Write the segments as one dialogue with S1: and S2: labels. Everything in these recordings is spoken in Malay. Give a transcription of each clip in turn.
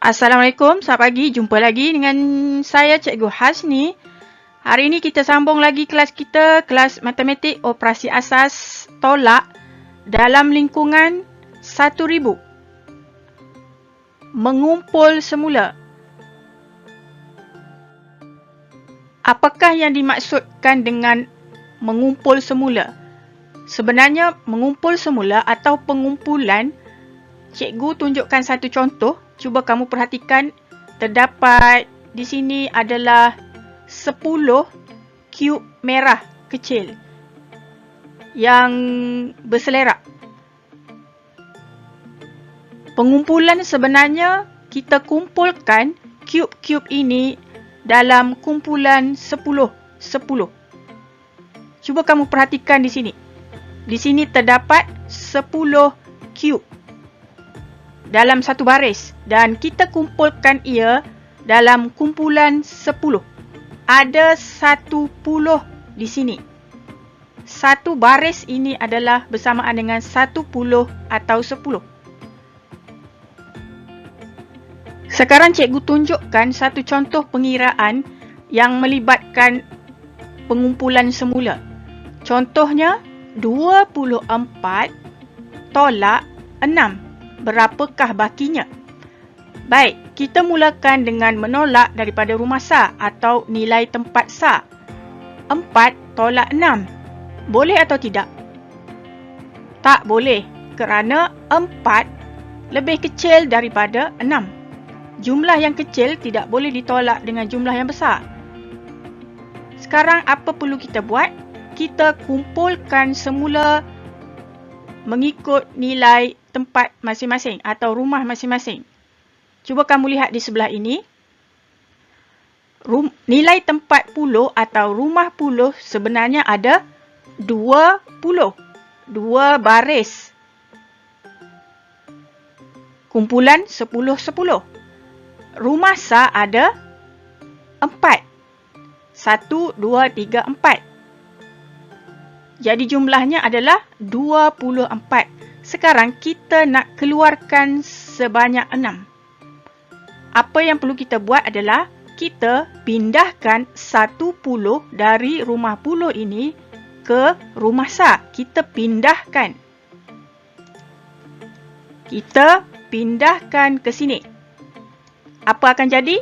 S1: Assalamualaikum, selamat pagi. Jumpa lagi dengan saya Cikgu Hasni. Hari ini kita sambung lagi kelas kita, kelas Matematik Operasi Asas Tolak dalam lingkungan 1000. Mengumpul semula. Apakah yang dimaksudkan dengan mengumpul semula? Sebenarnya mengumpul semula atau pengumpulan, cikgu tunjukkan satu contoh. Cuba kamu perhatikan, terdapat di sini adalah 10 cube merah kecil yang berselerak. Pengumpulan sebenarnya kita kumpulkan cube-cube ini dalam kumpulan 10. Cuba kamu perhatikan di sini. Di sini terdapat 10 cube dalam satu baris dan kita kumpulkan ia dalam kumpulan 10. Ada 10 di sini. Satu baris ini adalah bersamaan dengan 10 atau 10. Sekarang cikgu tunjukkan satu contoh pengiraan yang melibatkan pengumpulan semula. Contohnya 24 tolak 6. Berapakah bakinya? Baik, kita mulakan dengan menolak daripada rumah sah atau nilai tempat sah. 4 tolak 6. Boleh atau tidak? Tak boleh, kerana 4 lebih kecil daripada 6. Jumlah yang kecil tidak boleh ditolak dengan jumlah yang besar. Sekarang apa perlu kita buat? Kita kumpulkan semula mengikut nilai tempat masing-masing atau rumah masing-masing. Cuba kamu lihat di sebelah ini. Nilai tempat puluh atau rumah puluh sebenarnya ada 20. 2 baris. Kumpulan 10-10. Rumah sah ada 4. 1, 2, 3, 4. Jadi jumlahnya adalah 24. Sekarang kita nak keluarkan sebanyak 6. Apa yang perlu kita buat adalah kita pindahkan 10 dari rumah puluh ini ke rumah sah. Kita pindahkan. Kita pindahkan ke sini. Apa akan jadi?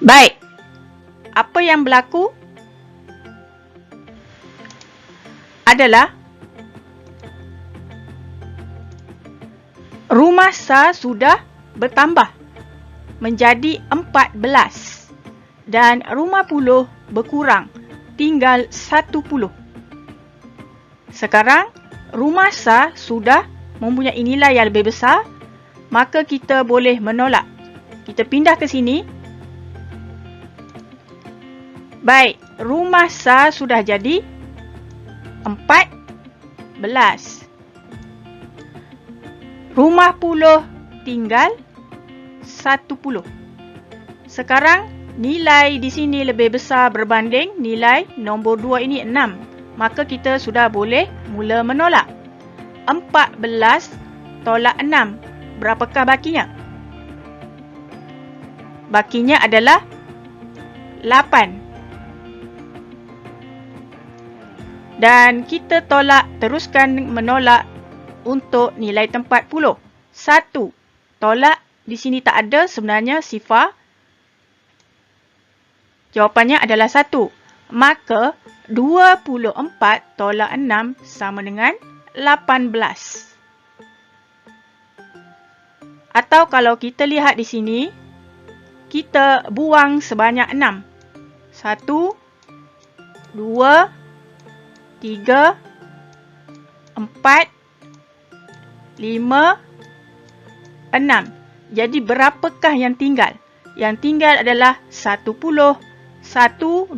S1: Baik. Apa yang berlaku adalah rumah sah sudah bertambah menjadi 14 dan rumah puluh berkurang, tinggal 10. Sekarang rumah sah sudah mempunyai nilai yang lebih besar, maka kita boleh menolak. Kita pindah ke sini. Baik, rumah sah sudah jadi 14. Rumah puluh tinggal 10. Sekarang nilai di sini lebih besar berbanding nilai nombor 2 ini 6. Maka kita sudah boleh mula menolak. 14 tolak 6. Berapakah bakinya? Bakinya adalah 8. Dan kita teruskan menolak untuk nilai tempat puluh. 1 tolak, di sini tak ada, sebenarnya sifar. Jawapannya adalah 1. Maka 24 tolak 6 sama dengan 18. Atau kalau kita lihat di sini, kita buang sebanyak 6. 1, 2, 3, 4, 5, 6. Jadi berapakah yang tinggal? Yang tinggal adalah 10. 1,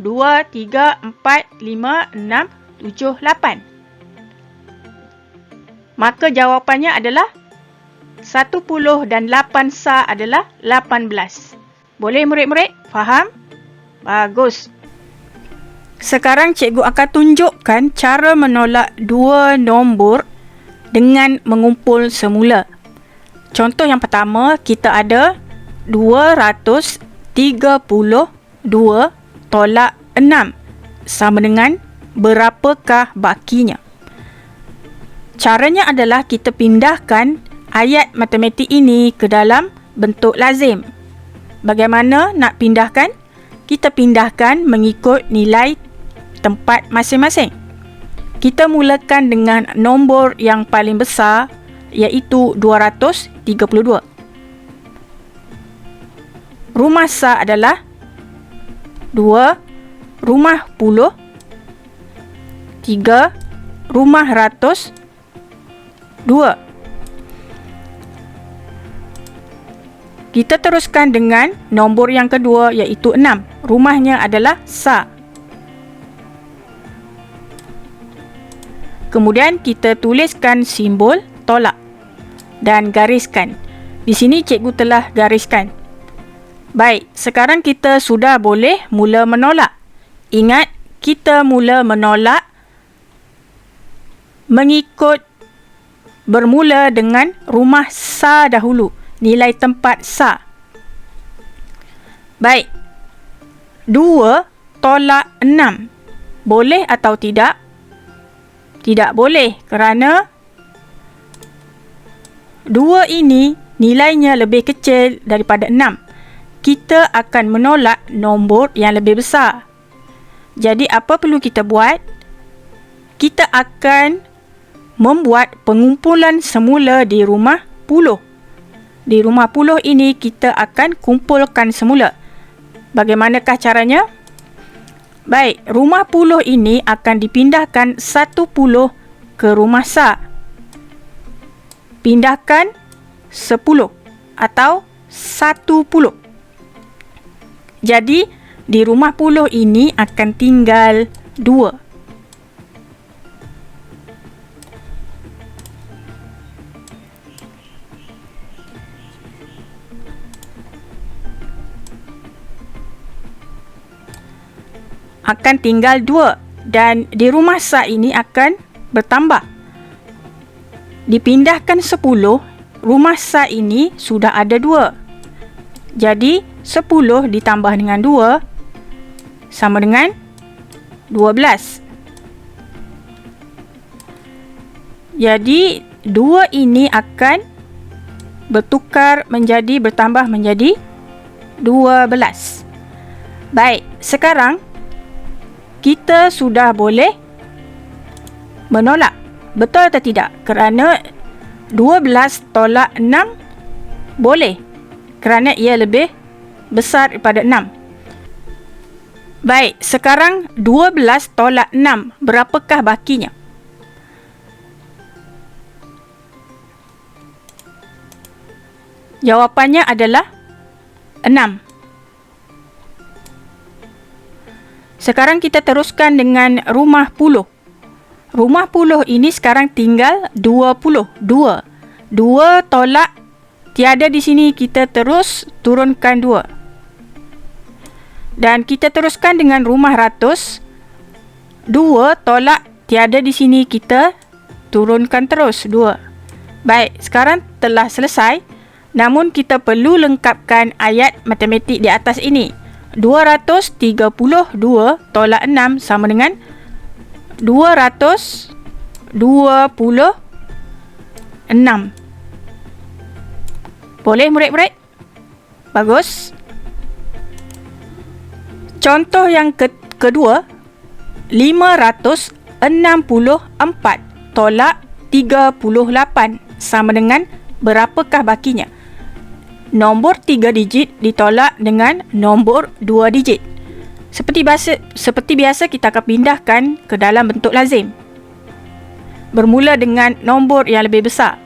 S1: 2, 3, 4, 5, 6, 7, 8. Maka jawapannya adalah 10 dan 8 sah adalah 18. Boleh murid-murid? Faham? Bagus. Sekarang cikgu akan tunjukkan cara menolak dua nombor dengan mengumpul semula. Contoh yang pertama, kita ada 232 tolak 6 sama dengan berapakah bakinya? Caranya adalah kita pindahkan ayat matematik ini ke dalam bentuk lazim. Bagaimana nak pindahkan? Kita pindahkan mengikut nilai tempat masing-masing. Kita mulakan dengan nombor yang paling besar, iaitu 232. Rumah sa adalah 2 rumah puluh, 3 rumah ratus, 2. Kita teruskan dengan nombor yang kedua, iaitu 6. Rumahnya adalah sa. Kemudian kita tuliskan simbol tolak dan gariskan. Di sini cikgu telah gariskan. Baik, sekarang kita sudah boleh mula menolak. Ingat, kita mula menolak mengikut bermula dengan rumah sa dahulu. Nilai tempat sa. Baik. 2 tolak 6. Boleh atau tidak? Tidak boleh kerana 2 ini nilainya lebih kecil daripada 6. Kita akan menolak nombor yang lebih besar. Jadi apa perlu kita buat? Kita akan membuat pengumpulan semula di rumah puluh. Di rumah puluh ini kita akan kumpulkan semula. Bagaimanakah caranya? Baik, rumah puluh ini akan dipindahkan 10 ke rumah sa. Pindahkan 10 atau 10. Jadi, di rumah puluh ini akan tinggal 2. Akan tinggal 2 dan di rumah sa ini akan bertambah. Dipindahkan 10, rumah sa ini sudah ada 2. Jadi 10 ditambah dengan 2 sama dengan 12. Jadi 2 ini akan bertambah menjadi 12. Baik, sekarang kita sudah boleh menolak. Betul atau tidak? Kerana 12 tolak 6 boleh. Kerana ia lebih besar daripada 6. Baik, sekarang 12 tolak 6. Berapakah bakinya? Jawapannya adalah 6. Sekarang kita teruskan dengan rumah puluh. Rumah puluh ini sekarang tinggal 20. 2 tolak tiada di sini, kita terus turunkan 2. Dan kita teruskan dengan rumah ratus. 2 tolak tiada di sini, kita turunkan terus 2. Baik, sekarang telah selesai. Namun kita perlu lengkapkan ayat matematik di atas ini. 232 tolak 6 sama dengan 226. Boleh murid-murid? Bagus. Contoh yang kedua, 564 tolak 38 sama dengan berapakah bakinya? Nombor 3 digit ditolak dengan nombor 2 digit. Seperti biasa kita akan pindahkan ke dalam bentuk lazim. Bermula dengan nombor yang lebih besar.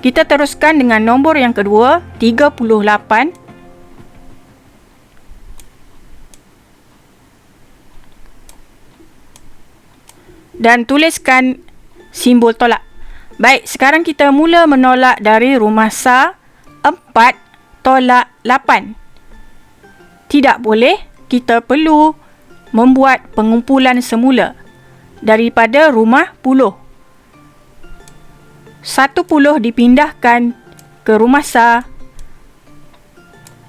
S1: Kita teruskan dengan nombor yang kedua, 38. Dan tuliskan simbol tolak. Baik, sekarang kita mula menolak dari rumah sa 4 tolak 8. Tidak boleh, kita perlu membuat pengumpulan semula daripada rumah puluh. 1 puluh dipindahkan ke rumah Sa.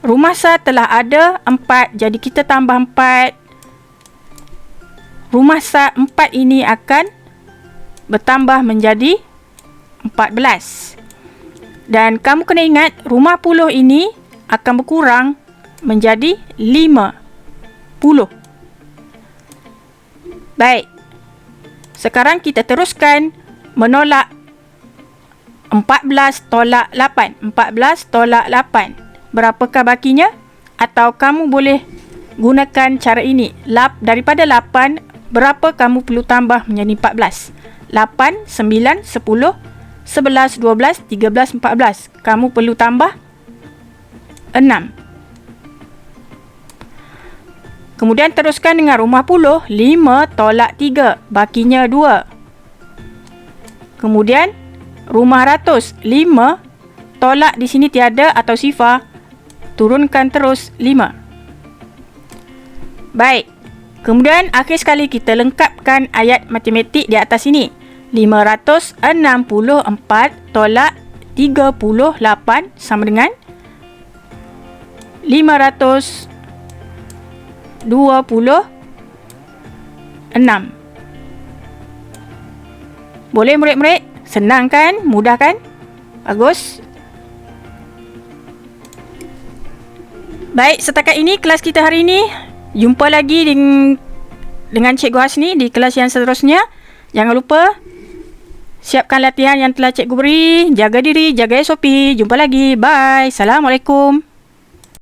S1: Rumah Sa telah ada 4, jadi kita tambah 4. Rumah Sa 4 ini akan bertambah menjadi 14. Dan kamu kena ingat, rumah puluh ini akan berkurang menjadi 50. Baik. Sekarang kita teruskan menolak 14 tolak 8. 14 tolak 8. Berapakah bakinya? Atau kamu boleh gunakan cara ini. Daripada 8, berapa kamu perlu tambah menjadi 14? 8, 9, 10, 11, 12, 13, 14. Kamu perlu tambah 6. Kemudian teruskan dengan rumah puluh. 5 tolak 3. Bakinya 2. Kemudian rumah ratus. 5 tolak di sini tiada atau sifar. Turunkan terus 5. Baik. Kemudian akhir sekali kita lengkapkan ayat matematik di atas ini. 564 tolak 38 sama dengan 526. Boleh murid-murid? Senang kan? Mudah kan? Bagus. Baik, setakat ini kelas kita hari ini. Jumpa lagi dengan Cikgu Hasni di kelas yang seterusnya. Jangan lupa siapkan latihan yang telah cikgu beri. Jaga diri, jaga SOP. Jumpa lagi. Bye. Assalamualaikum.